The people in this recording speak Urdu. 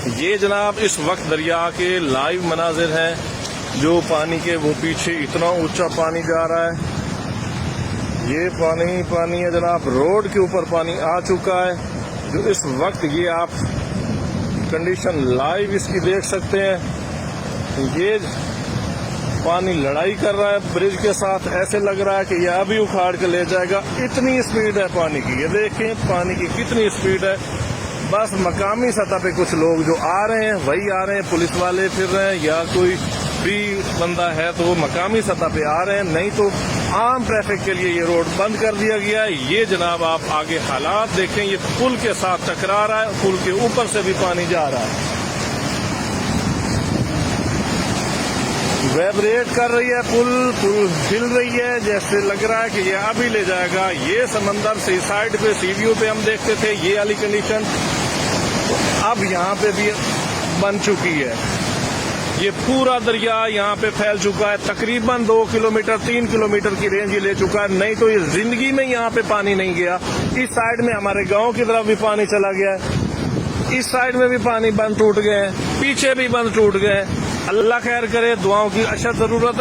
یہ جناب اس وقت دریا کے لائیو مناظر ہیں، جو پانی کے وہ پیچھے اتنا اونچا پانی جا رہا ہے، یہ پانی ہے جناب، روڈ کے اوپر پانی آ چکا ہے، جو اس وقت یہ آپ کنڈیشن لائیو اس کی دیکھ سکتے ہیں۔ یہ پانی لڑائی کر رہا ہے برج کے ساتھ، ایسے لگ رہا ہے کہ یہ ابھی اکھاڑ کے لے جائے گا، اتنی اسپیڈ ہے پانی کی، یہ دیکھیں پانی کی کتنی اسپیڈ ہے۔ بس مقامی سطح پہ کچھ لوگ جو آ رہے ہیں وہی آ رہے ہیں، پولیس والے پھر رہے ہیں یا کوئی بھی بندہ ہے تو وہ مقامی سطح پہ آ رہے ہیں، نہیں تو عام ٹریفک کے لیے یہ روڈ بند کر دیا گیا ہے۔ یہ جناب آپ آگے حالات دیکھیں، یہ پل کے ساتھ ٹکرا رہا ہے، پل کے اوپر سے بھی پانی جا رہا ہے، ویبریٹ کر رہی ہے، پل ہل رہی ہے، جیسے لگ رہا ہے کہ یہ ابھی لے جائے گا۔ یہ سمندر سی سائڈ پہ سی ویو پہ ہم دیکھتے تھے یہ والی کنڈیشن، اب یہاں پہ بھی بن چکی ہے۔ یہ پورا دریا یہاں پہ پھیل چکا ہے، تقریباً 2 کلومیٹر 3 کلومیٹر کی رینج ہی لے چکا ہے، نہیں تو یہ زندگی میں یہاں پہ پانی نہیں گیا۔ اس سائڈ میں ہمارے گاؤں کی طرف بھی پانی چلا گیا ہے، اس سائڈ میں بھی پانی بند ٹوٹ گئے ہیں، پیچھے بھی بند ٹوٹ گئے ہیں۔ اللہ خیر کرے، دعاؤں کی اشد ضرورت ہے۔